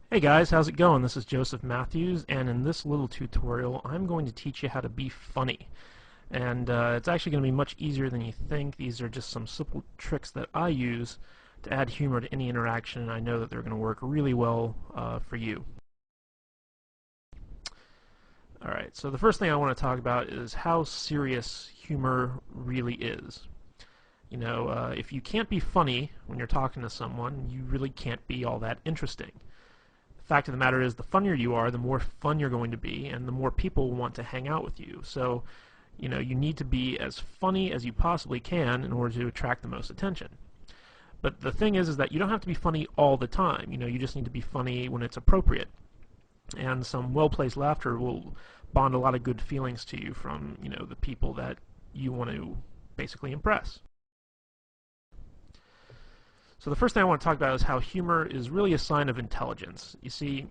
Hey guys, how's it going? This is Joseph Matthews, and in this little tutorial I'm going to teach you how to be funny. And it's actually going to be much easier than you think. These are just some simple tricks that I use to add humor to any interaction, and I know that they're going to work really well for you. Alright, so the first thing I want to talk about is how serious humor really is. If you can't be funny when you're talking to someone, you really can't be all that interesting. Fact of the matter is, the funnier you are, the more fun you're going to be, and the more people want to hang out with you. So, you need to be as funny as you possibly can in order to attract the most attention. But the thing is that you don't have to be funny all the time. You just need to be funny when it's appropriate. And some well-placed laughter will bond a lot of good feelings to you from, the people that you want to basically impress. So the first thing I want to talk about is how humor is really a sign of intelligence. You see,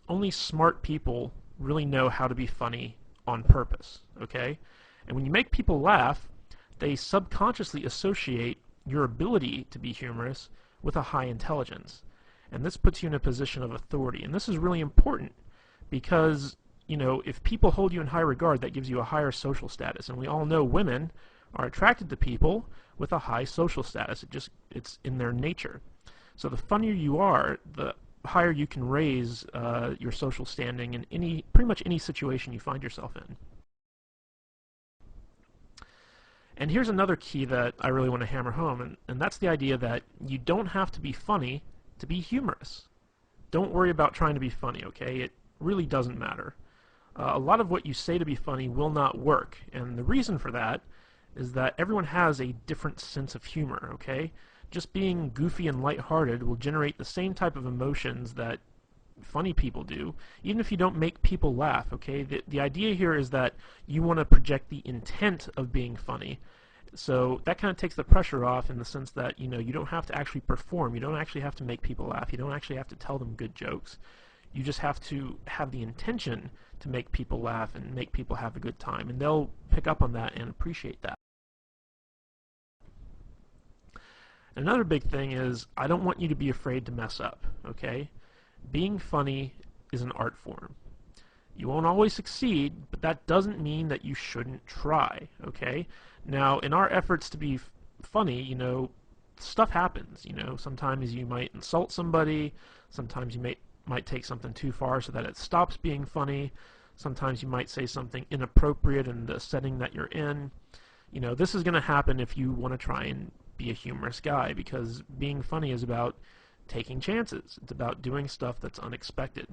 only smart people really know how to be funny on purpose, okay? And when you make people laugh, they subconsciously associate your ability to be humorous with a high intelligence. And this puts you in a position of authority. And this is really important because, if people hold you in high regard, that gives you a higher social status. And we all know women are attracted to people with a high social status. It's in their nature. So the funnier you are, the higher you can raise your social standing in pretty much any situation you find yourself in. And here's another key that I really want to hammer home, and that's the idea that you don't have to be funny to be humorous. Don't worry about trying to be funny, okay? It really doesn't matter. A lot of what you say to be funny will not work, and the reason for that is that everyone has a different sense of humor, okay? Just being goofy and lighthearted will generate the same type of emotions that funny people do, even if you don't make people laugh, okay? The idea here is that you want to project the intent of being funny. So that kind of takes the pressure off in the sense that, you don't have to actually perform. You don't actually have to make people laugh. You don't actually have to tell them good jokes. You just have to have the intention to make people laugh and make people have a good time. And they'll pick up on that and appreciate that. Another big thing is, I don't want you to be afraid to mess up, okay? Being funny is an art form. You won't always succeed, but that doesn't mean that you shouldn't try, okay? Now, in our efforts to be funny, stuff happens, Sometimes you might insult somebody, sometimes you might take something too far so that it stops being funny, sometimes you might say something inappropriate in the setting that you're in. This is going to happen if you want to try and be a humorous guy, because being funny is about taking chances. It's about doing stuff that's unexpected.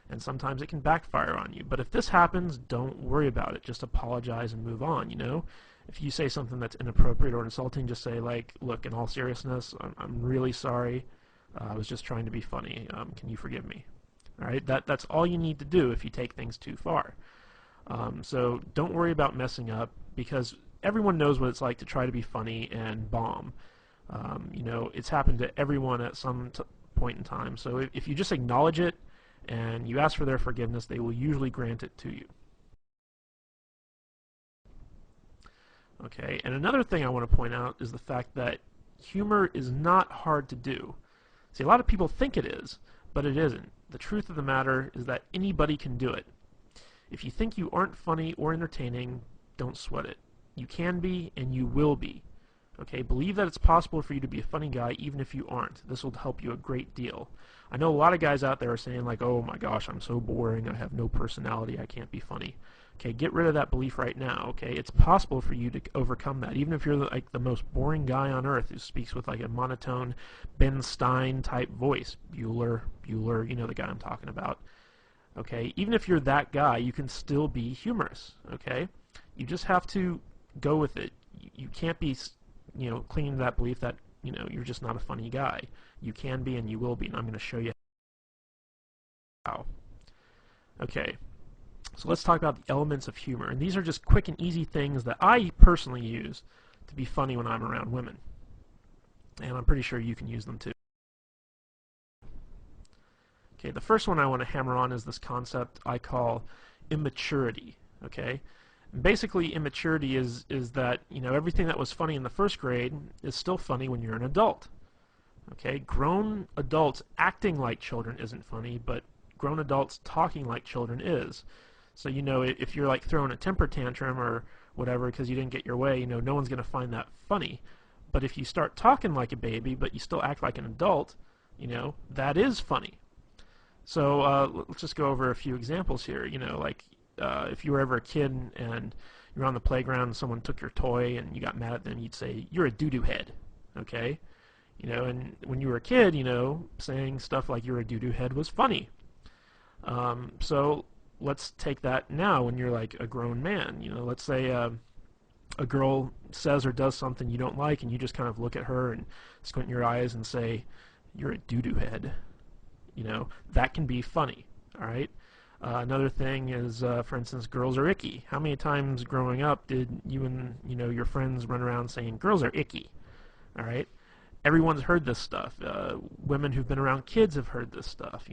And sometimes it can backfire on you. But if this happens, don't worry about it. Just apologize and move on, If you say something that's inappropriate or insulting, just say, like, look, in all seriousness, I'm really sorry. I was just trying to be funny. Can you forgive me? All right? That's all you need to do if you take things too far. So don't worry about messing up, because everyone knows what it's like to try to be funny and bomb. It's happened to everyone at some point in time. So if you just acknowledge it and you ask for their forgiveness, they will usually grant it to you. Okay, and another thing I want to point out is the fact that humor is not hard to do. See, a lot of people think it is, but it isn't. The truth of the matter is that anybody can do it. If you think you aren't funny or entertaining, don't sweat it. You can be, and you will be. Okay, believe that it's possible for you to be a funny guy even if you aren't. This will help you a great deal. I know a lot of guys out there are saying, like, oh my gosh, I'm so boring, I have no personality, I can't be funny. Okay, get rid of that belief right now, okay? It's possible for you to overcome that, even if you're like the most boring guy on earth who speaks with like a monotone Ben Stein type voice. Bueller, the guy I'm talking about. Okay, even if you're that guy, you can still be humorous, okay? You just have to go with it. You can't be, clinging to that belief that, you're just not a funny guy. You can be and you will be, and I'm going to show you how. Okay, so let's talk about the elements of humor. And these are just quick and easy things that I personally use to be funny when I'm around women. And I'm pretty sure you can use them too. Okay, the first one I want to hammer on is this concept I call immaturity, okay? Basically, immaturity is that, everything that was funny in the first grade is still funny when you're an adult. Okay, grown adults acting like children isn't funny, but grown adults talking like children is. So, if you're like throwing a temper tantrum or whatever because you didn't get your way, no one's going to find that funny. But if you start talking like a baby, but you still act like an adult, that is funny. So let's just go over a few examples here. If you were ever a kid and you're on the playground and someone took your toy and you got mad at them, you'd say, "You're a doo-doo head." Okay? And when you were a kid, saying stuff like "you're a doo-doo head" was funny. So let's take that now when you're like a grown man. Let's say a girl says or does something you don't like, and you just kind of look at her and squint your eyes and say, "You're a doo-doo head." That can be funny. All right. Another thing is, for instance, girls are icky. How many times growing up did you and your friends run around saying girls are icky? All right. Everyone's heard this stuff. Women who've been around kids have heard this stuff.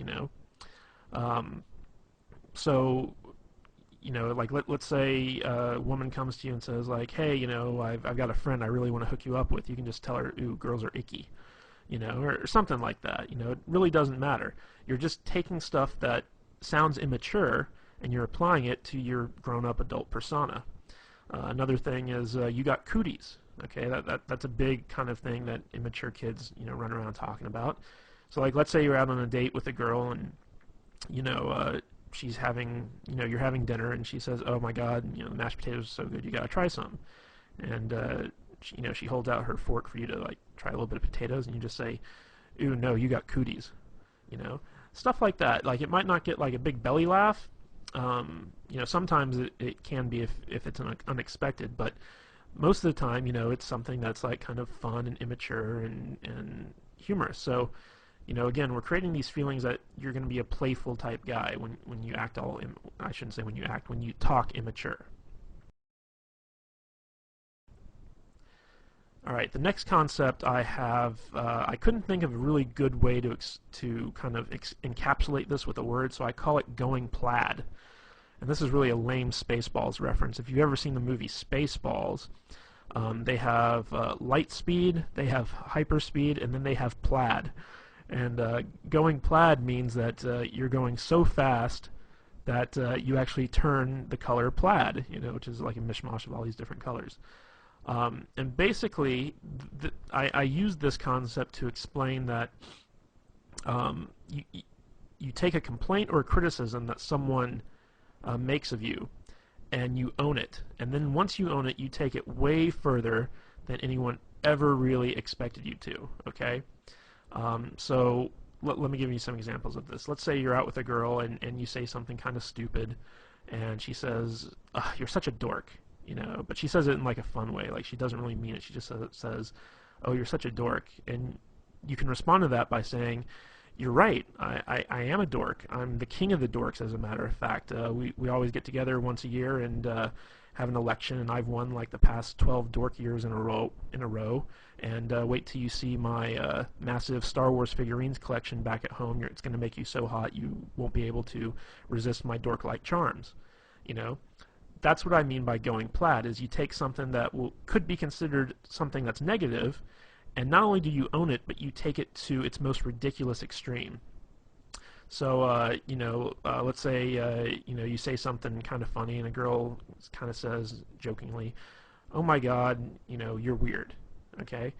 So like let's say a woman comes to you and says like, "Hey, I've got a friend I really want to hook you up with." You can just tell her, "Ooh, girls are icky," or something like that. It really doesn't matter. You're just taking stuff that sounds immature and you're applying it to your grown-up adult persona. Another thing is you got cooties. Okay, that's a big kind of thing that immature kids run around talking about. So like let's say you're out on a date with a girl and she's having you're having dinner and she says, "Oh my God, the mashed potatoes are so good, you gotta try some." And she holds out her fork for you to like try a little bit of potatoes, and you just say, "Ooh, no, you got cooties." Stuff like that. Like it might not get like a big belly laugh. Sometimes it can be if it's unexpected, but most of the time, it's something that's like kind of fun and immature and humorous. So, again, we're creating these feelings that you're going to be a playful type guy when you act I shouldn't say when you talk immature. All right, the next concept I have, I couldn't think of a really good way to kind of encapsulate this with a word, so I call it going plaid. And this is really a lame Spaceballs reference. If you've ever seen the movie Spaceballs, they have light speed, they have hyperspeed, and then they have plaid. And going plaid means that you're going so fast that you actually turn the color plaid, which is like a mishmash of all these different colors. And basically, I use this concept to explain that you take a complaint or a criticism that someone makes of you, and you own it. And then once you own it, you take it way further than anyone ever really expected you to, okay? So let me give you some examples of this. Let's say you're out with a girl and you say something kind of stupid, and she says, "You're such a dork." But she says it in like a fun way, like she doesn't really mean it. She just says, "Oh, you're such a dork." And you can respond to that by saying, "You're right, I am a dork. I'm the king of the dorks, as a matter of fact. We always get together once a year and have an election, and I've won like the past 12 dork years in a row. And wait till you see my massive Star Wars figurines collection back at home. It's going to make you so hot you won't be able to resist my dork-like charms." That's what I mean by going plaid, is you take something that could be considered something that's negative, and not only do you own it, but you take it to its most ridiculous extreme. So, let's say, you say something kind of funny, and a girl kind of says jokingly, "Oh my God, you're weird," okay?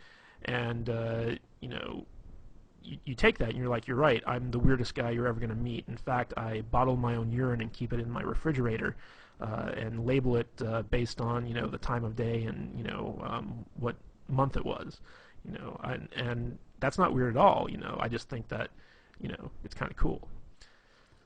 And, you take that and you're like, "You're right, I'm the weirdest guy you're ever going to meet. In fact, I bottle my own urine and keep it in my refrigerator and label it based on, the time of day and, what month it was. And that's not weird at all. I just think that, it's kind of cool."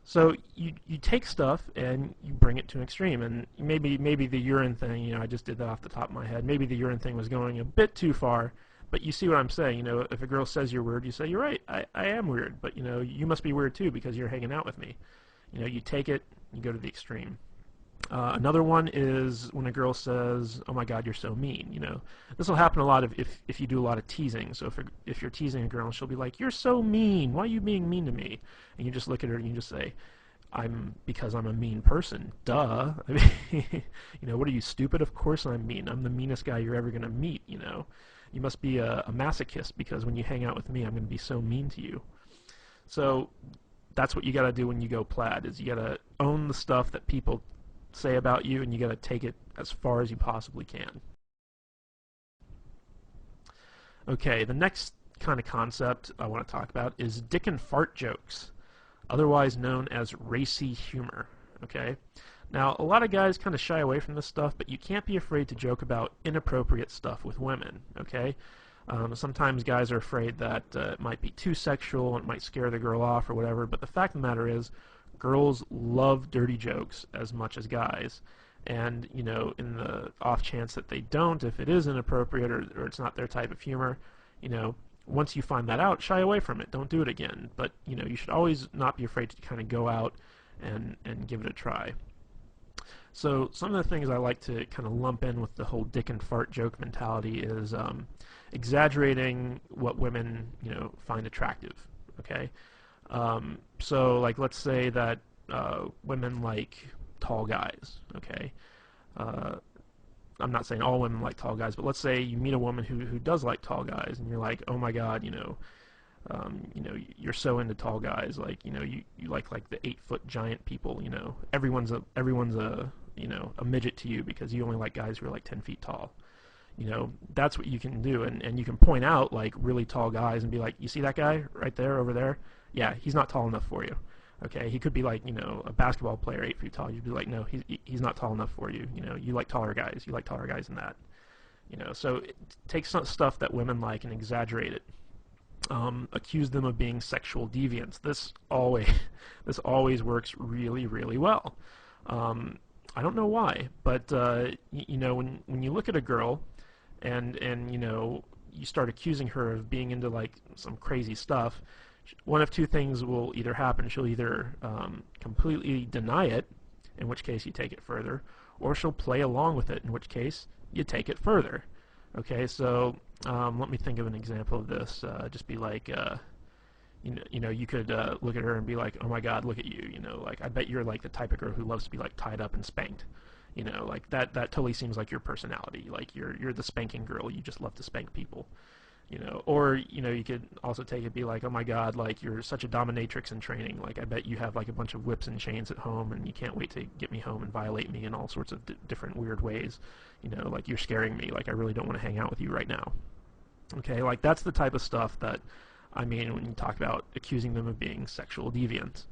So you take stuff and you bring it to an extreme, and maybe the urine thing, I just did that off the top of my head. Maybe the urine thing was going a bit too far, but you see what I'm saying. If a girl says you're weird, you say, "You're right, I am weird, but you must be weird too because you're hanging out with me." You take it, you go to the extreme. Another one is when a girl says, "Oh my God, you're so mean." This will happen a lot if you do a lot of teasing. So if you're teasing a girl, she'll be like, "You're so mean. Why are you being mean to me?" And you just look at her and you just say, because I'm a mean person. Duh. I mean, what are you, stupid? Of course I'm mean. I'm the meanest guy you're ever gonna meet. You must be a masochist because when you hang out with me, I'm going to be so mean to you. So that's what you got to do when you go Plaid, is you got to own the stuff that people say about you, and you got to take it as far as you possibly can. Okay, the next kind of concept I want to talk about is dick and fart jokes, otherwise known as racy humor. Okay, now a lot of guys kind of shy away from this stuff, but you can't be afraid to joke about inappropriate stuff with women. Okay, sometimes guys are afraid that it might be too sexual and it might scare the girl off or whatever, but the fact of the matter is, girls love dirty jokes as much as guys. And, you know, in the off chance that they don't, if it is inappropriate or it's not their type of humor, you know, once you find that out, shy away from it. Don't do it again. But, you know, you should always not be afraid to kind of go out and give it a try. So some of the things I like to kind of lump in with the whole dick and fart joke mentality is exaggerating what women, you know, find attractive. Okay, so like let's say that women like tall guys. Okay, I'm not saying all women like tall guys, but let's say you meet a woman who does like tall guys, and you're like, oh my God, you know, you're so into tall guys, like, you know, you like the 8-foot giant people, you know, everyone's a you know, a midget to you because you only like guys who are like 10 feet tall. You know, that's what you can do, and you can point out like really tall guys and be like, you see that guy right there over there? Yeah, he's not tall enough for you. Okay, he could be like, you know, a basketball player 8 feet tall. You'd be like, no, he's not tall enough for you. You know, you like taller guys. You like taller guys than that. You know, so take some stuff that women like and exaggerate it. Accuse them of being sexual deviants. This always works really, really well. I don't know why, but you know, when you look at a girl and you know, you start accusing her of being into like some crazy stuff, one of two things will either happen. She'll either completely deny it, in which case you take it further, or she'll play along with it, in which case you take it further. Okay, so let me think of an example of this. Just be like, you know, you could look at her and be like, oh my God, look at you. You know, like I bet you're like the type of girl who loves to be like tied up and spanked. You know, like that totally seems like your personality. Like you're the spanking girl. You just love to spank people. You know, or you know, you could also take it, be like, oh my God, like you're such a dominatrix in training. Like I bet you have like a bunch of whips and chains at home, and you can't wait to get me home and violate me in all sorts of different weird ways. You know, like you're scaring me. Like I really don't want to hang out with you right now. Okay, like that's the type of stuff that I mean when you talk about accusing them of being sexual deviants.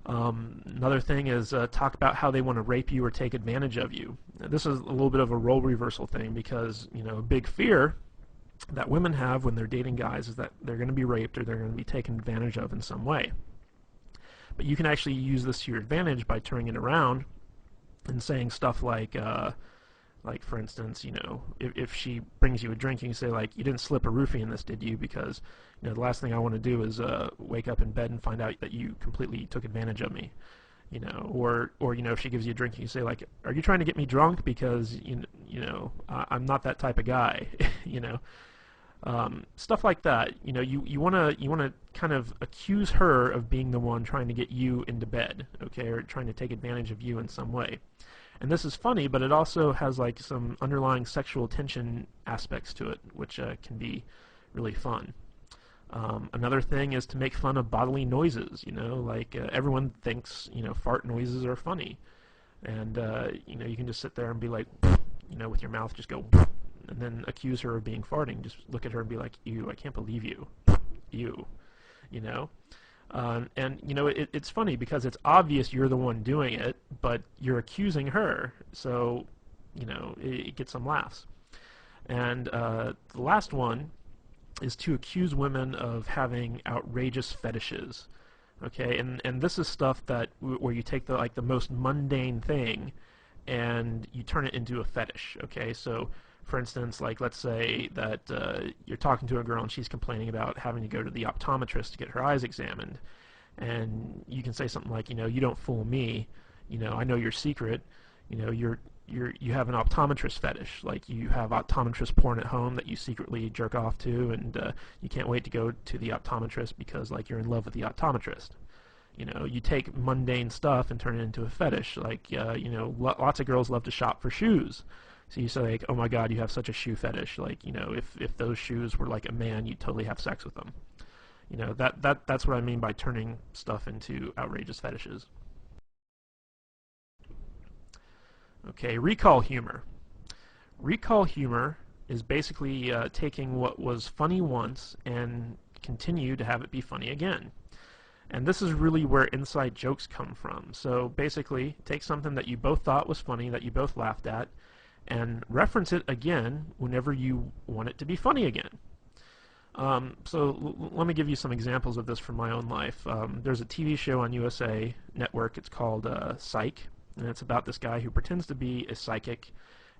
Another thing is talk about how they want to rape you or take advantage of you. Now, this is a little bit of a role reversal thing because, you know, a big fear that women have when they're dating guys is that they're going to be raped or they're going to be taken advantage of in some way. But you can actually use this to your advantage by turning it around and saying stuff like for instance, you know, if she brings you a drink and you say like, you didn't slip a roofie in this, did you? Because, you know, the last thing I want to do is wake up in bed and find out that you completely took advantage of me. You know, or you know, if she gives you a drink and you say like, are you trying to get me drunk? Because you know, I'm not that type of guy. You know. Stuff like that. You know, you wanna kind of accuse her of being the one trying to get you into bed, okay, or trying to take advantage of you in some way. And this is funny, but it also has like some underlying sexual tension aspects to it, which can be really fun. Another thing is to make fun of bodily noises. You know, like everyone thinks, you know, fart noises are funny, and you know, you can just sit there and be like, you know, with your mouth just go. And then accuse her of being farting. Just look at her and be like, ew, I can't believe you. Ew. You know? And, you know, it's funny because it's obvious you're the one doing it, but you're accusing her. So, you know, it gets some laughs. And the last one is to accuse women of having outrageous fetishes. Okay? And this is stuff that where you take the most mundane thing and you turn it into a fetish. Okay? So, for instance, like let's say that you're talking to a girl and she's complaining about having to go to the optometrist to get her eyes examined, and you can say something like, you know, you don't fool me, you know, I know your secret, you know, you have an optometrist fetish, like you have optometrist porn at home that you secretly jerk off to, and you can't wait to go to the optometrist because like you're in love with the optometrist. You know, you take mundane stuff and turn it into a fetish. Like, you know, lots of girls love to shop for shoes. So you say like, oh my God, you have such a shoe fetish. Like, if those shoes were like a man, you'd totally have sex with them. That's what I mean by turning stuff into outrageous fetishes. Okay, recall humor. Recall humor is basically taking what was funny once and continue to have it be funny again. And this is really where inside jokes come from. So basically, take something that you both thought was funny, that you both laughed at, and reference it again whenever you want it to be funny again. Let me give you some examples of this from my own life. There's a TV show on USA Network. It's called Psych, and it's about this guy who pretends to be a psychic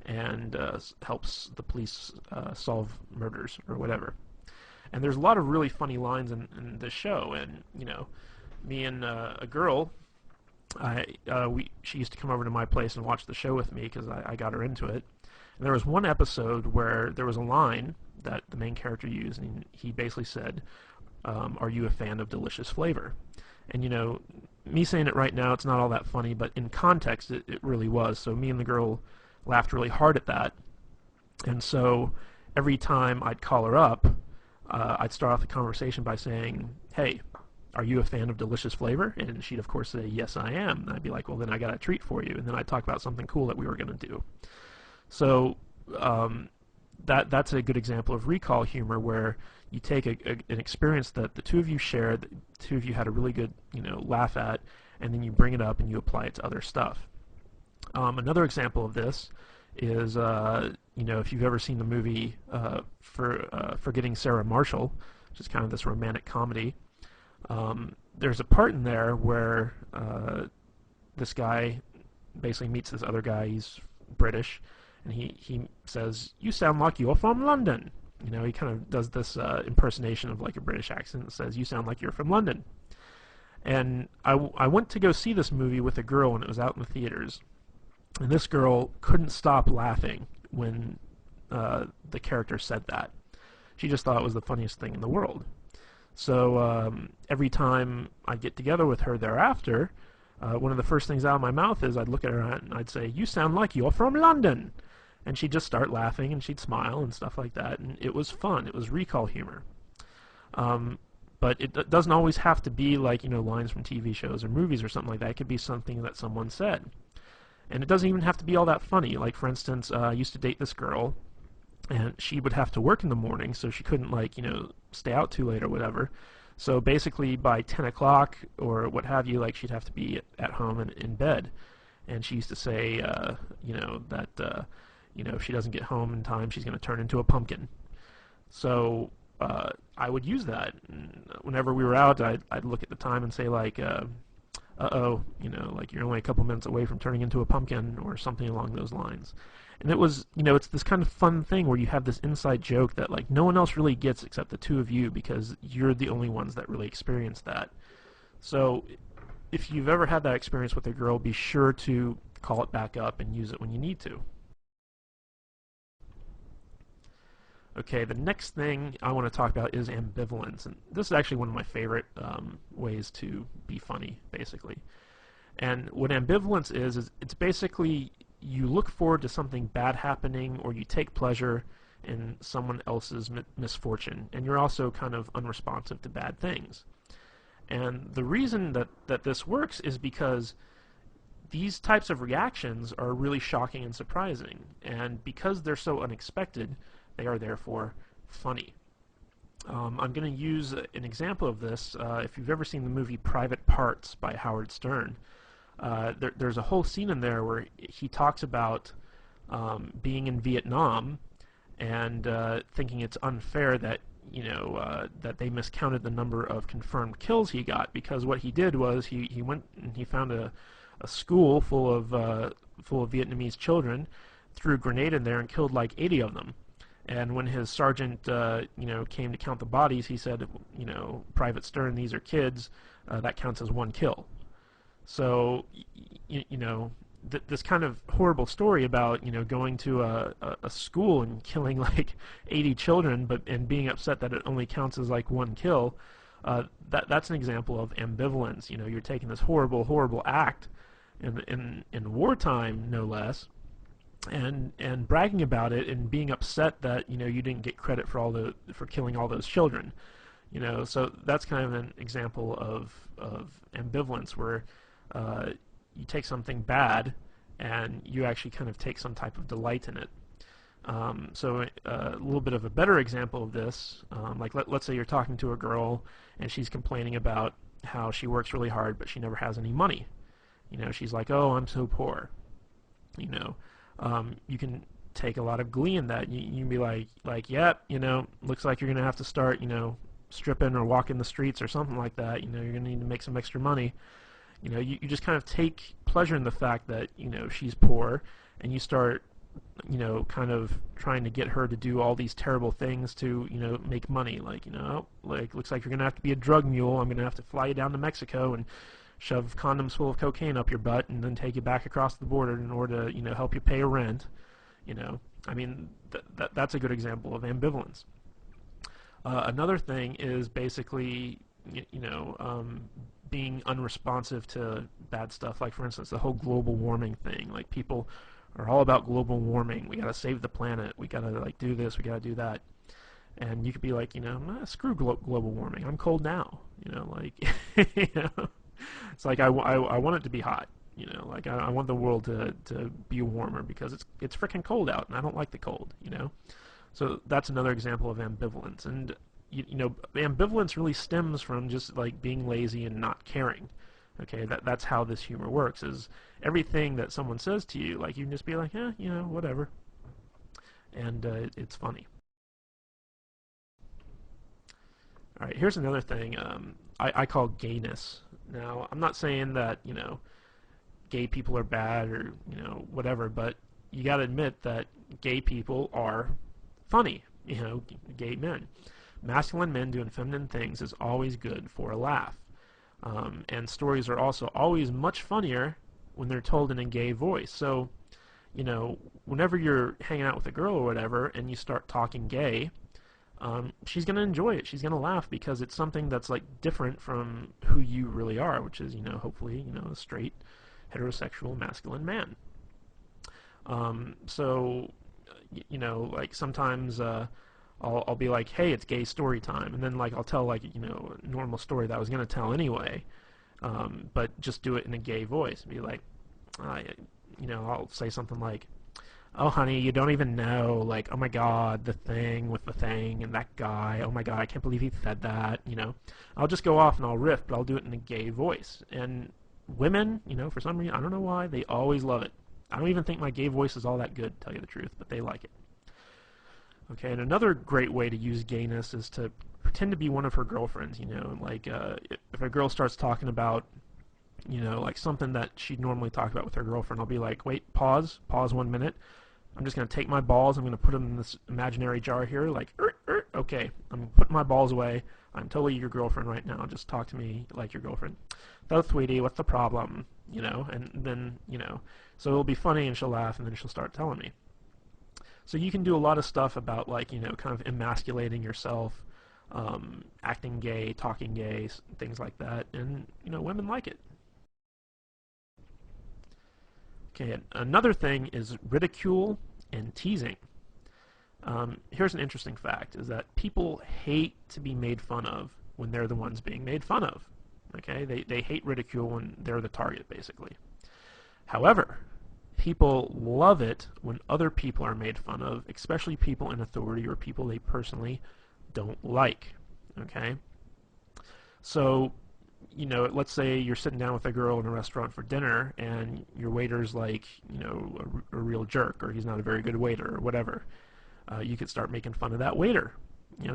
and helps the police solve murders or whatever. And there's a lot of really funny lines in this show. And me and a girl, she used to come over to my place and watch the show with me because I got her into it. And there was one episode where there was a line that the main character used, and he basically said, "Are you a fan of delicious flavor?" And me saying it right now, it's not all that funny, but in context, it really was. So me and the girl laughed really hard at that. And so every time I'd call her up, I'd start off the conversation by saying, "Hey, are you a fan of delicious flavor?" And she'd of course say, "Yes, I am." And I'd be like, "Well, then I got a treat for you." And then I'd talk about something cool that we were going to do. So that's a good example of recall humor, where you take an experience that the two of you shared, the two of you had a really good laugh at, and then you bring it up and you apply it to other stuff. Another example of this is if you've ever seen the movie Forgetting Sarah Marshall, which is kind of this romantic comedy. There's a part in there where this guy basically meets this other guy. He's British, and he says, "You sound like you're from London." He kind of does this impersonation of like a British accent and says, "You sound like you're from London." And I went to go see this movie with a girl, and it was out in the theaters. And this girl couldn't stop laughing when the character said that. She just thought it was the funniest thing in the world. So every time I'd get together with her thereafter, one of the first things out of my mouth is I'd look at her and I'd say, "You sound like you're from London." And she'd just start laughing and she'd smile and stuff like that. And it was fun. It was recall humor. But it doesn't always have to be like, lines from TV shows or movies or something like that. It could be something that someone said. And it doesn't even have to be all that funny. Like, for instance, I used to date this girl, and she would have to work in the morning, so she couldn't, stay out too late or whatever. So basically, by 10 o'clock or what have you, she'd have to be at home and in bed. And she used to say, that, if she doesn't get home in time, she's going to turn into a pumpkin. So I would use that. And whenever we were out, I'd look at the time and say, uh-oh, you're only a couple minutes away from turning into a pumpkin, or something along those lines. And it was, it's this kind of fun thing where you have this inside joke that, no one else really gets except the two of you, because you're the only ones that really experience that. So if you've ever had that experience with a girl, be sure to call it back up and use it when you need to. Okay, the next thing I want to talk about is ambivalence, and this is actually one of my favorite ways to be funny, basically. And what ambivalence is it's basically you look forward to something bad happening, or you take pleasure in someone else's misfortune, and you're also kind of unresponsive to bad things. And the reason that this works is because these types of reactions are really shocking and surprising, and because they're so unexpected, they are therefore funny. I'm going to use an example of this. If you've ever seen the movie Private Parts by Howard Stern, there's a whole scene in there where he talks about being in Vietnam and thinking it's unfair that that they miscounted the number of confirmed kills he got, because what he did was he went and he found a school full of Vietnamese children, threw a grenade in there and killed like 80 of them. And when his sergeant, came to count the bodies, he said, Private Stern, these are kids. That counts as one kill. So, this kind of horrible story about, going to a school and killing like 80 children, and being upset that it only counts as like one kill. That's an example of ambivalence. You're taking this horrible, horrible act, in wartime, no less, and bragging about it and being upset that you didn't get credit for killing all those children. So that's kind of an example of ambivalence where you take something bad and you actually kind of take some type of delight in it. So a little bit of a better example of this, like let's say you're talking to a girl and she's complaining about how she works really hard but she never has any money. She's like, oh, I'm so poor. You can take a lot of glee in that. You can be like, yep, looks like you're gonna have to start, stripping or walking the streets or something like that. You're gonna need to make some extra money. You just kind of take pleasure in the fact that she's poor, and you start kind of trying to get her to do all these terrible things to make money. Like looks like you're gonna have to be a drug mule. I'm gonna have to fly you down to Mexico and shove condoms full of cocaine up your butt and then take you back across the border in order to help you pay a rent. I mean that's a good example of ambivalence. Another thing is basically being unresponsive to bad stuff. Like for instance, the whole global warming thing. Like people are all about global warming. We gotta save the planet. We gotta do this. We gotta do that. And you could be like, screw global warming. I'm cold now. It's like I want it to be hot. Like I want the world to be warmer because it's freaking cold out and I don't like the cold. So that's another example of ambivalence. And ambivalence really stems from just like being lazy and not caring. Okay, that's how this humor works. Is everything that someone says to you, like you can just be like, whatever, and it's funny. All right, here's another thing I call gayness. Now, I'm not saying that gay people are bad or whatever, but you got to admit that gay people are funny. Gay men, masculine men doing feminine things is always good for a laugh. And stories are also always much funnier when they're told in a gay voice. So, whenever you're hanging out with a girl or whatever and you start talking gay, she's going to enjoy it. She's going to laugh because it's something that's like different from who you really are, which is, hopefully, a straight, heterosexual, masculine man. So, like sometimes I'll be like, hey, it's gay story time, and then like I'll tell like a normal story that I was gonna tell anyway, but just do it in a gay voice. Be like, I'll say something like, oh honey, you don't even know, like, oh my god, the thing with the thing and that guy, oh my god, I can't believe he said that. I'll just go off and I'll riff, but I'll do it in a gay voice. And women, for some reason, I don't know why, they always love it. I don't even think my gay voice is all that good, to tell you the truth, but they like it. Okay, and another great way to use gayness is to pretend to be one of her girlfriends, like if a girl starts talking about, like something that she'd normally talk about with her girlfriend, I'll be like, wait, pause 1 minute. I'm just going to take my balls, I'm going to put them in this imaginary jar here, like, okay, I'm putting my balls away, I'm totally your girlfriend right now, just talk to me like your girlfriend. So, sweetie, what's the problem? And then, so it'll be funny and she'll laugh and then she'll start telling me. So you can do a lot of stuff about like, kind of emasculating yourself, acting gay, talking gay, things like that, and, women like it. Okay, another thing is ridicule and teasing. Here's an interesting fact, is that people hate to be made fun of when they're the ones being made fun of. Okay, they hate ridicule when they're the target, basically. However, people love it when other people are made fun of, especially people in authority or people they personally don't like. Okay? So, let's say you're sitting down with a girl in a restaurant for dinner and your waiter's like, a real jerk, or he's not a very good waiter or whatever. You could start making fun of that waiter.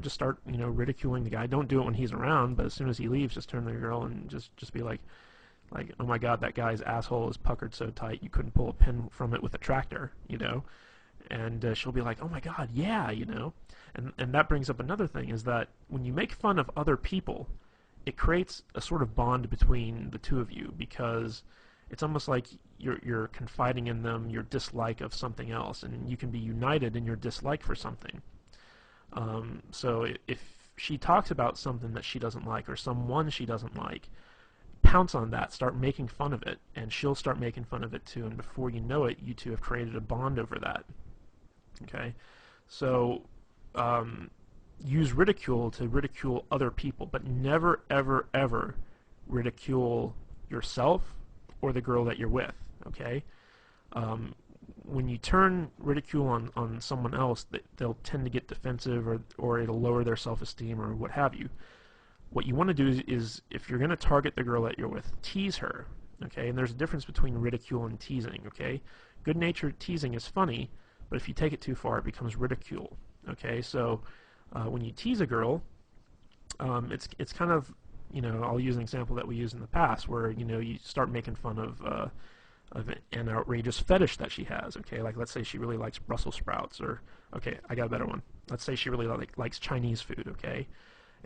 Just start, ridiculing the guy. Don't do it when he's around, but as soon as he leaves, just turn to the girl and just be like, oh my god, that guy's asshole is puckered so tight you couldn't pull a pin from it with a tractor, and she'll be like, oh my god, yeah, and that brings up another thing, is that when you make fun of other people, it creates a sort of bond between the two of you, because it's almost like you're confiding in them your dislike of something else, and you can be united in your dislike for something. So if she talks about something that she doesn't like, or someone she doesn't like, pounce on that, start making fun of it, and she'll start making fun of it too, and before you know it, you two have created a bond over that. Okay? So, use ridicule to ridicule other people, but never, ever, ever ridicule yourself or the girl that you're with, okay? When you turn ridicule on someone else, they'll tend to get defensive, or it'll lower their self-esteem or what have you. What you want to do is, if you're going to target the girl that you're with, tease her, okay? And there's a difference between ridicule and teasing, okay? Good-natured teasing is funny, but if you take it too far, it becomes ridicule, okay? So when you tease a girl, it's kind of, I'll use an example that we used in the past, where you start making fun of an outrageous fetish that she has, okay? Like, let's say she really likes Brussels sprouts, or, okay, I got a better one. Let's say she really likes Chinese food, okay?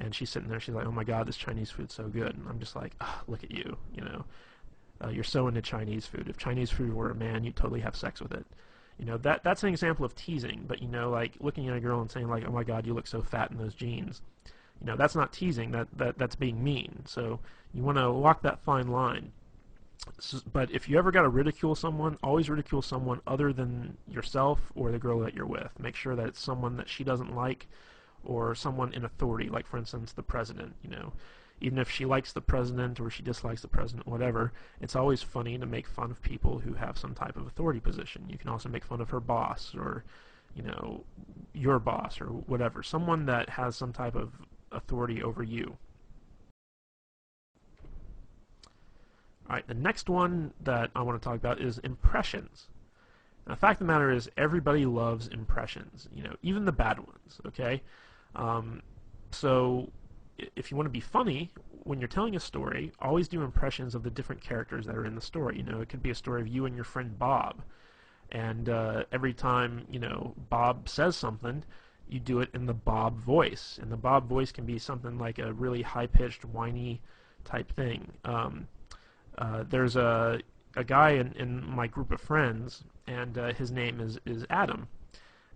And she's sitting there, she's like, oh my god, this Chinese food's so good. And I'm just like, oh, look at you, you're so into Chinese food. If Chinese food were a man, you'd totally have sex with it. That's an example of teasing, but, like, looking at a girl and saying, like, oh my god, you look so fat in those jeans. That's not teasing, that's being mean. So you want to walk that fine line. But if you ever got to ridicule someone, always ridicule someone other than yourself or the girl that you're with. Make sure that it's someone that she doesn't like, or someone in authority, like, for instance, the president. Even if she likes the president or she dislikes the president, whatever, it's always funny to make fun of people who have some type of authority position. You can also make fun of her boss, or your boss, or whatever, someone that has some type of authority over you. Alright, the next one that I want to talk about is impressions. Now, the fact of the matter is, everybody loves impressions, even the bad ones, okay? So, if you want to be funny, when you're telling a story, always do impressions of the different characters that are in the story. It could be a story of you and your friend Bob, and every time, Bob says something, you do it in the Bob voice, and the Bob voice can be something like a really high-pitched, whiny type thing. There's a guy in my group of friends, and his name is Adam,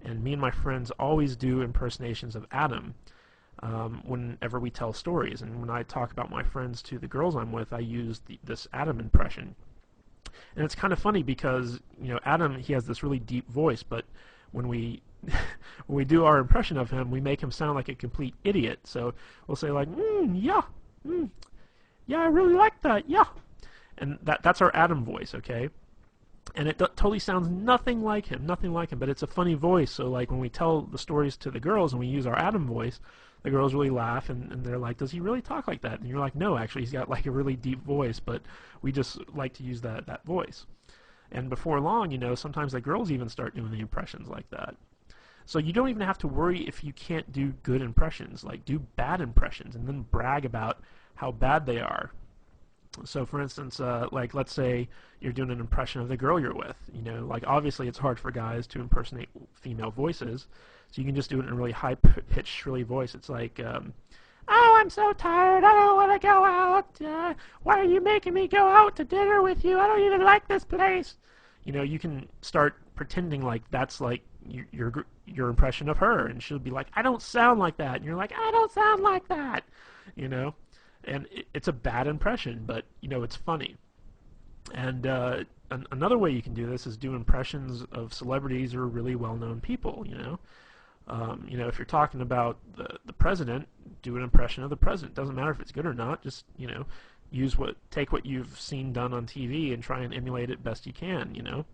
and me and my friends always do impersonations of Adam whenever we tell stories. And when I talk about my friends to the girls I'm with, I use this Adam impression. And it's kind of funny because, Adam, he has this really deep voice, but when we when we do our impression of him, we make him sound like a complete idiot. So we'll say, like, yeah, yeah, I really like that, yeah. And that's our Adam voice, okay? And it totally sounds nothing like him, but it's a funny voice. So, like, when we tell the stories to the girls and we use our Adam voice, the girls really laugh, and they're like, does he really talk like that? And you're like, no, actually, he's got, like, a really deep voice, but we just like to use that voice. And before long, sometimes the girls even start doing the impressions like that. So you don't even have to worry if you can't do good impressions. Like, do bad impressions and then brag about how bad they are. So, for instance, like, let's say you're doing an impression of the girl you're with. Like, obviously it's hard for guys to impersonate female voices, so you can just do it in a really high-pitched, shrilly voice. It's like, oh, I'm so tired, I don't want to go out, why are you making me go out to dinner with you? I don't even like this place. You can start pretending like that's like your impression of her, and she'll be like, I don't sound like that, and you're like, I don't sound like that, and it's a bad impression, but it's funny. And another way you can do this is do impressions of celebrities or really well-known people. If you're talking about the president, do an impression of the president. Doesn't matter if it's good or not. Just take what you've seen done on TV and try and emulate it best you can.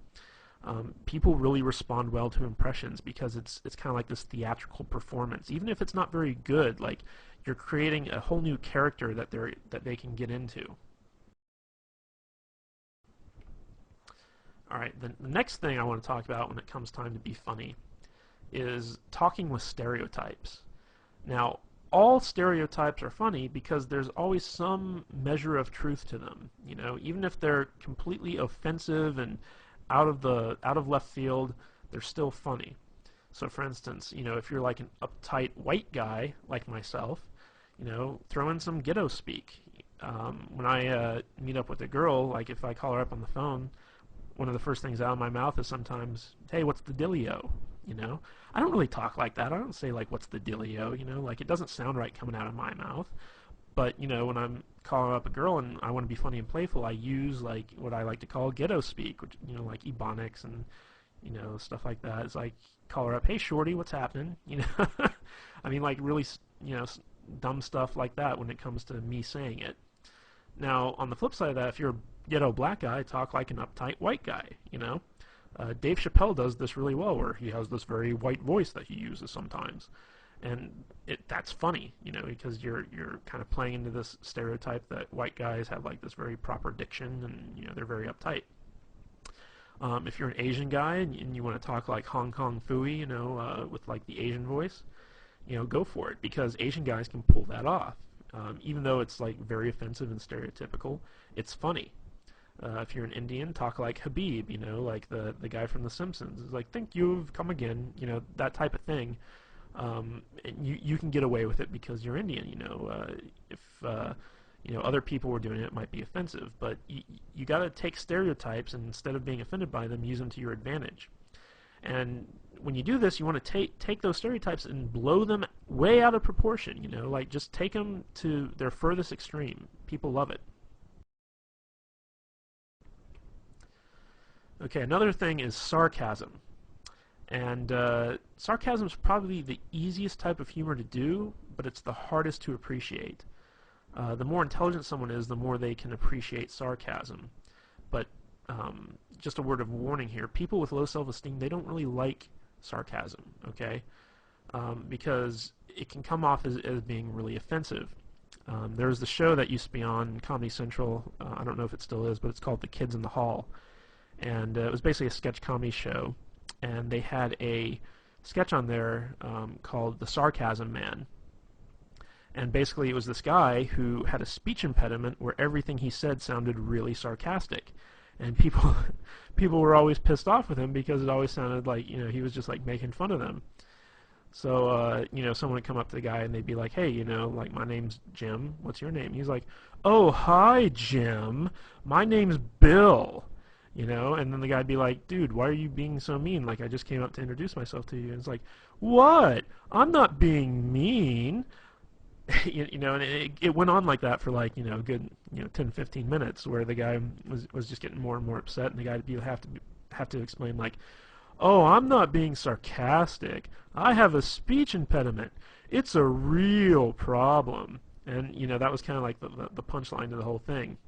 People really respond well to impressions because it's kind of like this theatrical performance. Even if it's not very good, like, you're creating a whole new character that they can get into. Alright, the next thing I want to talk about when it comes time to be funny is talking with stereotypes. Now, all stereotypes are funny because there's always some measure of truth to them. Even if they're completely offensive and out of left field, they're still funny. So, for instance, if you're like an uptight white guy like myself, throw in some ghetto speak. When I meet up with a girl, like, if I call her up on the phone, one of the first things out of my mouth is sometimes, hey, what's the dealio? I don't really talk like that. I don't say, like, what's the dealio? Like, it doesn't sound right coming out of my mouth. But, when I'm calling up a girl and I want to be funny and playful, I use, like, what I like to call ghetto speak, which, like ebonics and, stuff like that. It's like, call her up, hey, shorty, what's happening? I mean, like, really, dumb stuff like that when it comes to me saying it. Now, on the flip side of that, if you're a ghetto black guy, talk like an uptight white guy. Dave Chappelle does this really well, where he has this very white voice that he uses sometimes, and that's funny, because you're kind of playing into this stereotype that white guys have like this very proper diction, and they're very uptight. If you're an Asian guy and you want to talk like Hong Kong Phooey, with like the Asian voice, go for it, because Asian guys can pull that off. Even though it's like very offensive and stereotypical, it's funny. If you're an Indian, talk like Habib, like the guy from The Simpsons. It's like, thank you've come again, that type of thing. And you can get away with it because you're Indian, if other people were doing it, it might be offensive. But you got to take stereotypes, and instead of being offended by them, use them to your advantage. And when you do this, you want to take those stereotypes and blow them way out of proportion, like just take them to their furthest extreme. People love it. Okay, another thing is sarcasm. And sarcasm is probably the easiest type of humor to do, but it's the hardest to appreciate. The more intelligent someone is, the more they can appreciate sarcasm. But just a word of warning here, people with low self-esteem, they don't really like sarcasm, okay? Because it can come off as being really offensive. There was the show that used to be on Comedy Central, I don't know if it still is, but it's called The Kids in the Hall. And it was basically a sketch comedy show. And they had a sketch on there called The Sarcasm Man. And basically it was this guy who had a speech impediment where everything he said sounded really sarcastic. And people were always pissed off with him because it always sounded like, he was just like making fun of them. So, someone would come up to the guy and they'd be like, hey, like, my name's Jim. What's your name? He's like, oh, hi, Jim. My name's Bill. And then the guy'd be like, dude, why are you being so mean? Like, I just came up to introduce myself to you. And it's like, what? I'm not being mean. And it went on like that for like, a good, 10, 15 minutes, where the guy was just getting more and more upset, and the guy would have to explain like, oh, I'm not being sarcastic. I have a speech impediment. It's a real problem. And, that was kind of like the punchline to the whole thing.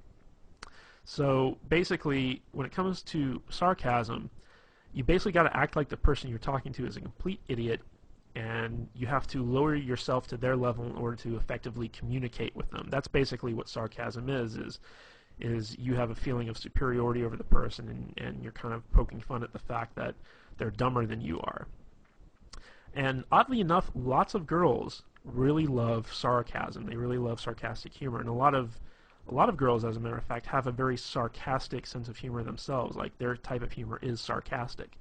So basically, when it comes to sarcasm, you basically got to act like the person you're talking to is a complete idiot, and you have to lower yourself to their level in order to effectively communicate with them. That's basically what sarcasm is you have a feeling of superiority over the person, and you're kind of poking fun at the fact that they're dumber than you are. And oddly enough, lots of girls really love sarcasm. They really love sarcastic humor, and a lot of girls, as a matter of fact, have a very sarcastic sense of humor themselves. Like, their type of humor is sarcastic.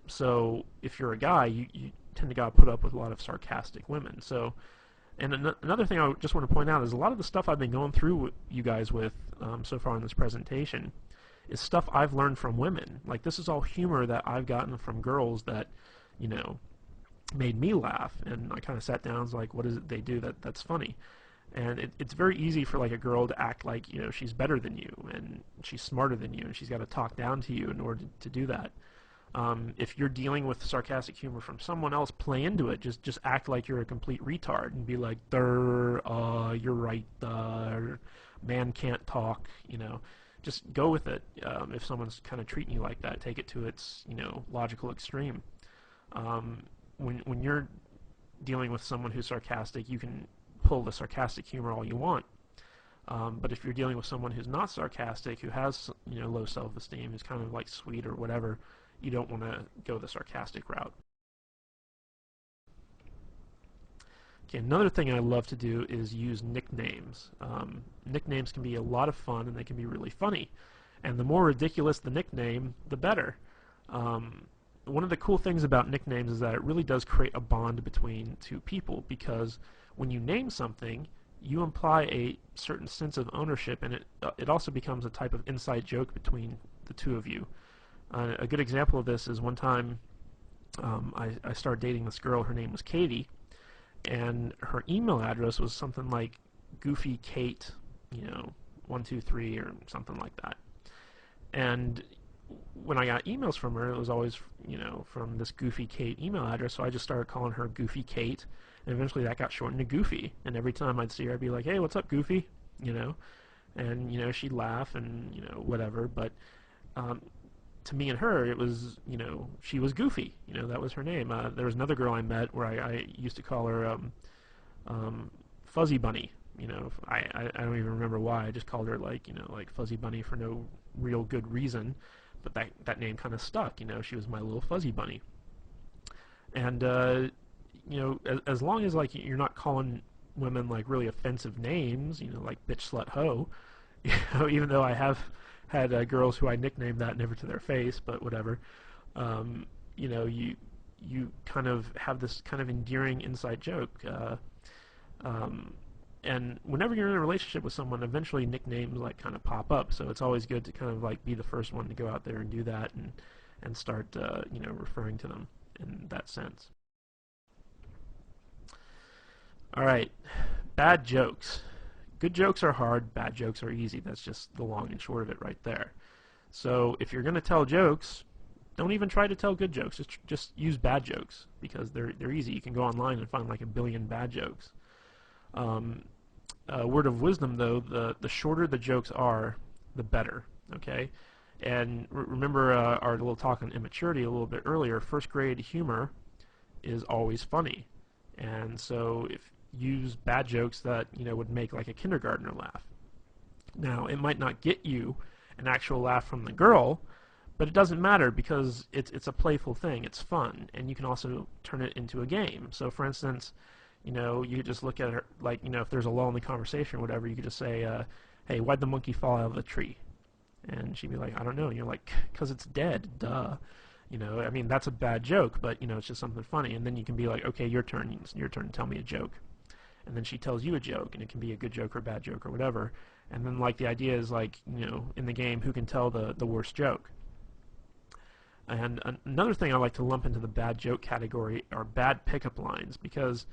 So if you're a guy, you tend to put up with a lot of sarcastic women. So, and another thing I just want to point out is a lot of the stuff I've been going through with you guys with so far in this presentation is stuff I've learned from women. Like, this is all humor that I've gotten from girls that, made me laugh. And I kind of sat down and was like, what is it they do that's funny? And it's very easy for like a girl to act like, she's better than you and she's smarter than you, and she's got to talk down to you in order to do that. If you're dealing with sarcastic humor from someone else, play into it. Just act like you're a complete retard and be like, you're right, man can't talk, Just go with it. If someone's kind of treating you like that, take it to its, logical extreme. When you're dealing with someone who's sarcastic, you can pull the sarcastic humor all you want. But if you're dealing with someone who's not sarcastic, who has low self-esteem, who's kind of like sweet or whatever, you don't want to go the sarcastic route. Okay, another thing I love to do is use nicknames. Nicknames can be a lot of fun, and they can be really funny. And the more ridiculous the nickname, the better. One of the cool things about nicknames is that it really does create a bond between two people, because when you name something, you imply a certain sense of ownership, and it also becomes a type of inside joke between the two of you. A good example of this is one time I started dating this girl. Her name was Katie, and her email address was something like Goofy Kate, 123 or something like that. And when I got emails from her, it was always, from this Goofy Kate email address, so I just started calling her Goofy Kate, and eventually that got shortened to Goofy, and every time I'd see her, I'd be like, hey, what's up, Goofy, and, she'd laugh and, whatever, but to me and her, it was, she was Goofy, that was her name. There was another girl I met where I used to call her Fuzzy Bunny. I don't even remember why. I just called her like Fuzzy Bunny for no real good reason, but that name kind of stuck. She was my little Fuzzy Bunny. And as long as like you're not calling women like really offensive names, like bitch, slut, hoe, even though I have had girls who I nicknamed that never to their face, but whatever. You kind of have this kind of endearing inside joke. And whenever you're in a relationship with someone, eventually nicknames like kind of pop up. So it's always good to kind of like be the first one to go out there and do that and start referring to them in that sense. All right, bad jokes. Good jokes are hard, bad jokes are easy. That's just the long and short of it right there. So if you're going to tell jokes, don't even try to tell good jokes. Just use bad jokes because they're easy. You can go online and find like a billion bad jokes. Word of wisdom, though, the shorter the jokes are, the better, okay? And remember our little talk on immaturity a little bit earlier. First grade humor is always funny. And so if use bad jokes that, would make like a kindergartner laugh. Now, it might not get you an actual laugh from the girl, but it doesn't matter because it's a playful thing. It's fun, and you can also turn it into a game. So, for instance, you could just look at her, like, if there's a lull in the conversation or whatever, you could just say, hey, why'd the monkey fall out of the tree? And she'd be like, I don't know. And you're like, because it's dead, duh. I mean, that's a bad joke, but, it's just something funny. And then you can be like, okay, your turn, tell me a joke. And then she tells you a joke, and it can be a good joke or a bad joke or whatever. And then, like, the idea is, like, in the game, who can tell the worst joke? And another thing I like to lump into the bad joke category are bad pickup lines, because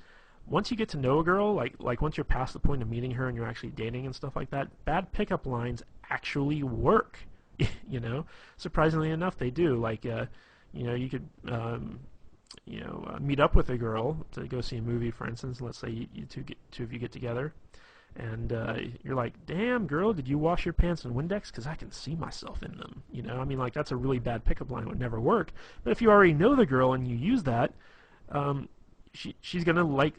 once you get to know a girl, like once you're past the point of meeting her and you're actually dating and stuff like that, bad pickup lines actually work. Surprisingly enough, they do. Like, you could, meet up with a girl to go see a movie, for instance. Let's say two of you get together, and you're like, damn, girl, did you wash your pants in Windex? Because I can see myself in them. I mean, like, that's a really bad pickup line. It would never work. But if you already know the girl and you use that, she's going to, like,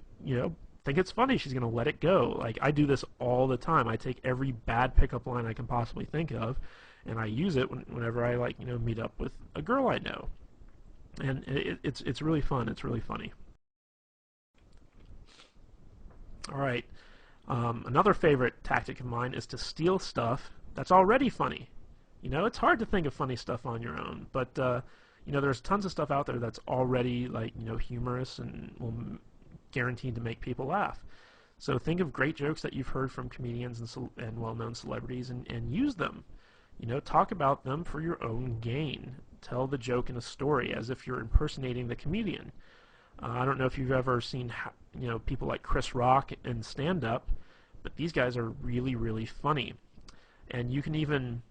think it's funny. She's going to let it go. Like, I do this all the time. I take every bad pickup line I can possibly think of, and I use it whenever I, like, meet up with a girl I know. And it's really fun. It's really funny. All right. Another favorite tactic of mine is to steal stuff that's already funny. It's hard to think of funny stuff on your own, but there's tons of stuff out there that's already, like, humorous and will guaranteed to make people laugh. So think of great jokes that you've heard from comedians and well-known celebrities and use them. Talk about them for your own gain. Tell the joke in a story as if you're impersonating the comedian. I don't know if you've ever seen people like Chris Rock in stand-up, but these guys are really, really funny. And you can even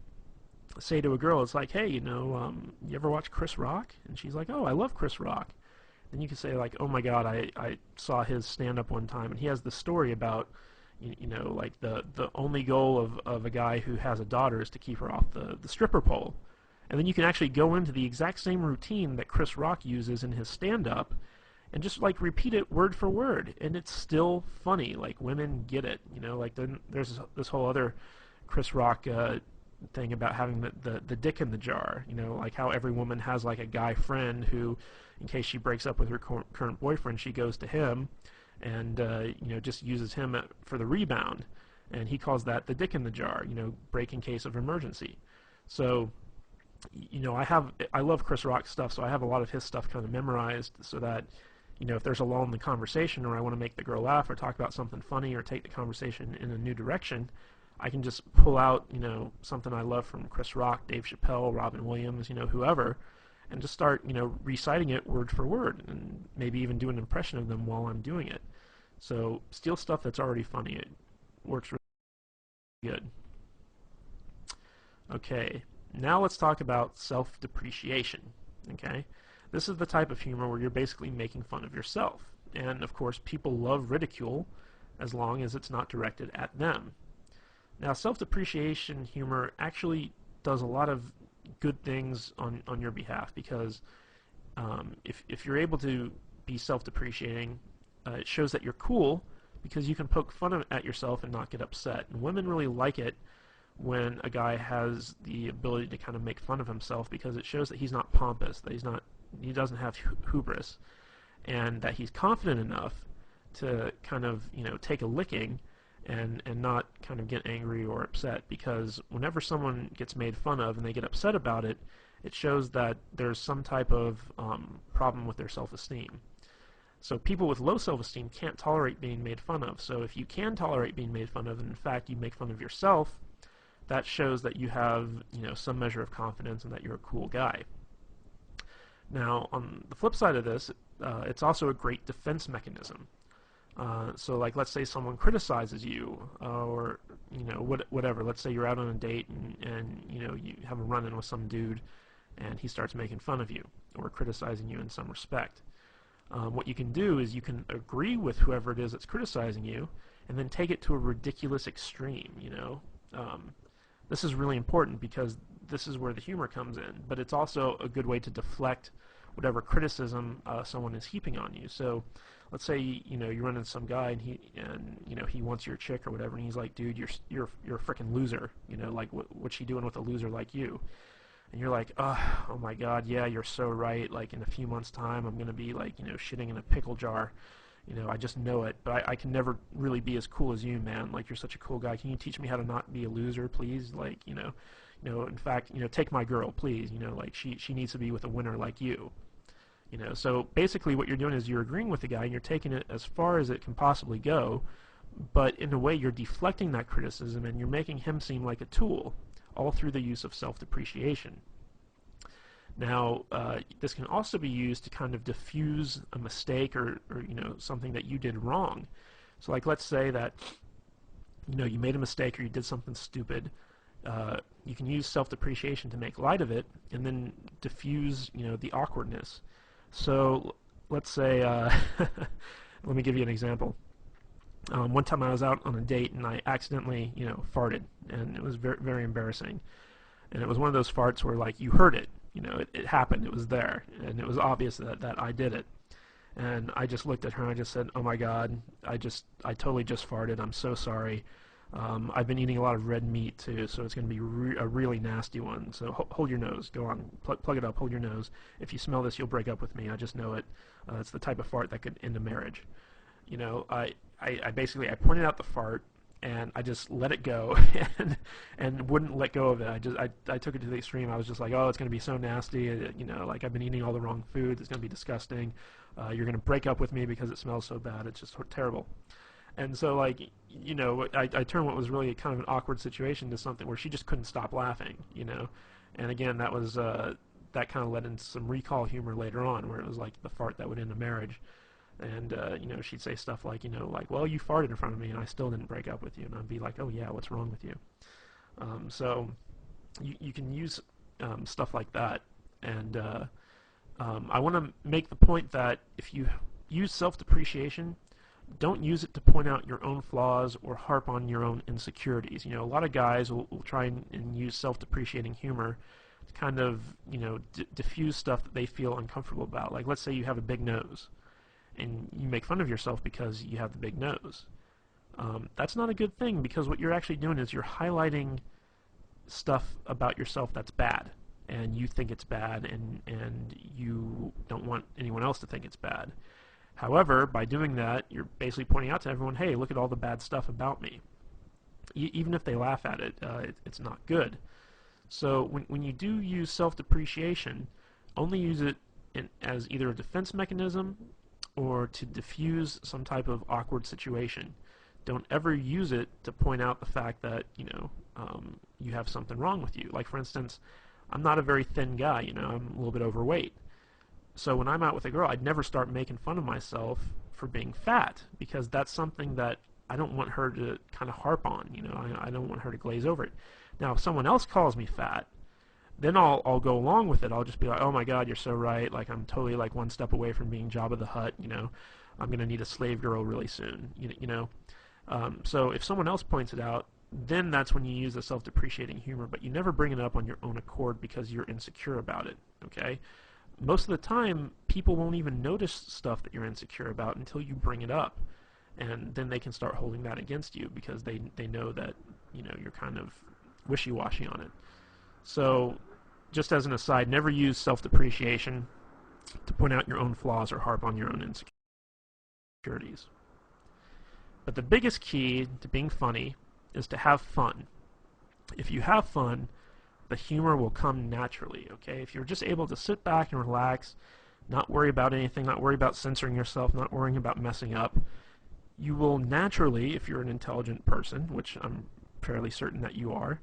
say to a girl, it's like, hey, you ever watch Chris Rock? And she's like, oh, I love Chris Rock. Then you can say, like, oh my God, I saw his stand-up one time, and he has this story about, like the only goal of a guy who has a daughter is to keep her off the stripper pole. And then you can actually go into the exact same routine that Chris Rock uses in his stand-up and just, like, repeat it word for word, and it's still funny. Like, women get it, like, there's this whole other Chris Rock thing about having the dick in the jar, like how every woman has, like, a guy friend who, in case she breaks up with her current boyfriend, she goes to him and just uses him for the rebound, and he calls that the dick in the jar, break in case of emergency. So I love Chris Rock stuff, so I have a lot of his stuff kind of memorized so that if there's a lull in the conversation, or I want to make the girl laugh or talk about something funny or take the conversation in a new direction, I can just pull out, something I love from Chris Rock, Dave Chappelle, Robin Williams, whoever, and just start, reciting it word for word, and maybe even do an impression of them while I'm doing it. So steal stuff that's already funny. works really good. Okay, now let's talk about self-depreciation. Okay, this is the type of humor where you're basically making fun of yourself. And of course, people love ridicule as long as it's not directed at them. Now, self-depreciation humor actually does a lot of good things on your behalf, because if you're able to be self-depreciating, it shows that you're cool, because you can poke fun at yourself and not get upset. And women really like it when a guy has the ability to kind of make fun of himself, because it shows that he's not pompous, that he doesn't have hubris, and that he's confident enough to kind of, take a licking and not kind of get angry or upset. Because whenever someone gets made fun of and they get upset about it, it shows that there's some type of problem with their self-esteem. So people with low self-esteem can't tolerate being made fun of. So if you can tolerate being made fun of, and in fact you make fun of yourself, that shows that you have, some measure of confidence and that you're a cool guy. Now, on the flip side of this, it's also a great defense mechanism. So, like, let's say someone criticizes you, or whatever. Let's say you're out on a date and you have a run-in with some dude, and he starts making fun of you or criticizing you in some respect. What you can do is you can agree with whoever it is that's criticizing you, and then take it to a ridiculous extreme. This is really important, because this is where the humor comes in, but it's also a good way to deflect whatever criticism someone is heaping on you. So let's say you run into some guy and he wants your chick or whatever, and he's like, dude, you're a freaking loser. Like, what's she doing with a loser like you? And you're like, oh my God, yeah, you're so right. Like, in a few months' time, I'm gonna be like, shitting in a pickle jar. I just know it, but I can never really be as cool as you, man. Like, you're such a cool guy. Can you teach me how to not be a loser, please? Like, in fact, take my girl, please. Like, she needs to be with a winner like you. So basically what you're doing is you're agreeing with the guy and you're taking it as far as it can possibly go, but in a way you're deflecting that criticism and you're making him seem like a tool, all through the use of self-depreciation. Now, this can also be used to kind of diffuse a mistake or something that you did wrong. So, like, let's say that you made a mistake or you did something stupid. You can use self-depreciation to make light of it and then diffuse the awkwardness. So let's say let me give you an example. One time I was out on a date and I accidentally farted, and it was very, very embarrassing. And it was one of those farts where, like, you heard it. It happened. It was there, and it was obvious that I did it. And I just looked at her and I just said, "Oh my God, I totally just farted. I'm so sorry. I've been eating a lot of red meat too, so it's going to be a really nasty one. So hold your nose. Go on, plug it up. Hold your nose. If you smell this, you'll break up with me. I just know it. It's the type of fart that could end a marriage." I basically pointed out the fart, and I just let it go and wouldn't let go of it. I took it to the extreme. I was just like, oh, it's going to be so nasty. Like, I've been eating all the wrong foods. It's going to be disgusting. You're going to break up with me because it smells so bad. It's just terrible. And so, like, I turned what was really kind of an awkward situation to something where she just couldn't stop laughing, And again, that was that kind of led into some recall humor later on, where it was like the fart that would end a marriage. And, she'd say stuff like, like, well, you farted in front of me and I still didn't break up with you. And I'd be like, oh, yeah, what's wrong with you? So you can use stuff like that. And I want to make the point that if you use self-depreciation, don't use it to point out your own flaws or harp on your own insecurities. A lot of guys will try and use self-depreciating humor to kind of, diffuse stuff that they feel uncomfortable about. Like, let's say you have a big nose, and you make fun of yourself because you have the big nose. That's not a good thing, because what you're actually doing is you're highlighting stuff about yourself that's bad, and you think it's bad, and you don't want anyone else to think it's bad. However, by doing that, you're basically pointing out to everyone, hey, look at all the bad stuff about me. Even if they laugh at it, it's not good. So when you do use self-depreciation, only use it as either a defense mechanism or to diffuse some type of awkward situation. Don't ever use it to point out the fact that you have something wrong with you. Like, for instance, I'm not a very thin guy. I'm a little bit overweight. So when I'm out with a girl, I'd never start making fun of myself for being fat, because that's something that I don't want her to kind of harp on, you know, I don't want her to glaze over it. Now, if someone else calls me fat, then I'll go along with it. I'll just be like, oh my God, you're so right. Like, I'm totally like one step away from being Jabba the Hutt, you know. I'm going to need a slave girl really soon, you know. So if someone else points it out, then that's when you use the self-depreciating humor, but you never bring it up on your own accord because you're insecure about it, okay? Most of the time, people won't even notice stuff that you're insecure about until you bring it up. And then they can start holding that against you because they know that, you know, you're kind of wishy-washy on it. So, just as an aside, never use self-depreciation to point out your own flaws or harp on your own insecurities. But the biggest key to being funny is to have fun. If you have fun, the humor will come naturally, okay? If you're just able to sit back and relax, not worry about anything, not worry about censoring yourself, not worrying about messing up, you will naturally, if you're an intelligent person, which I'm fairly certain that you are,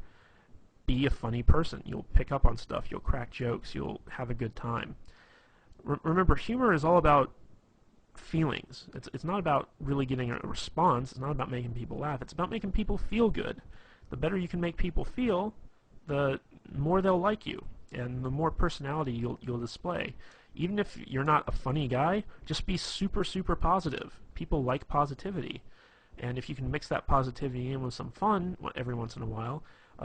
be a funny person. You'll pick up on stuff, you'll crack jokes, you'll have a good time. Remember, humor is all about feelings. It's not about really getting a response. It's not about making people laugh. It's about making people feel good. The better you can make people feel, the more they'll like you, and the more personality you'll display. Even if you're not a funny guy, just be super, super positive. People like positivity. And if you can mix that positivity in with some fun every once in a while,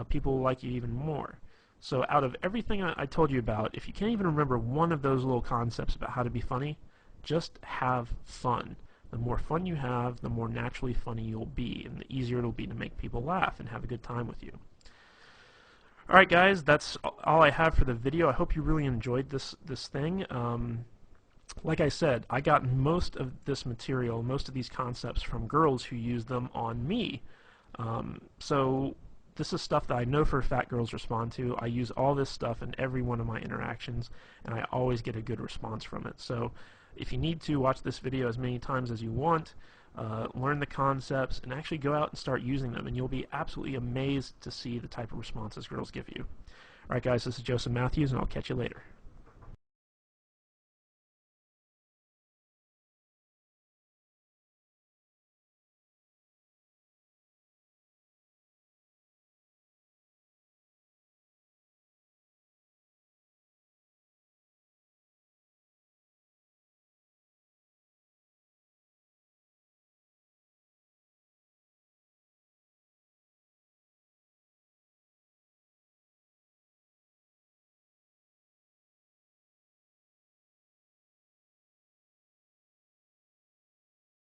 people will like you even more. So out of everything I told you about, if you can't even remember one of those little concepts about how to be funny, just have fun. The more fun you have, the more naturally funny you'll be, and the easier it'll be to make people laugh and have a good time with you. Alright guys, that's all I have for the video. I hope you really enjoyed this thing. Like I said, I got most of this material, most of these concepts from girls who use them on me. So this is stuff that I know for a fact girls respond to. I use all this stuff in every one of my interactions, and I always get a good response from it. So if you need to, watch this video as many times as you want, learn the concepts, and actually go out and start using them, and you'll be absolutely amazed to see the type of responses girls give you. Alright guys, this is Joseph Matthews, and I'll catch you later.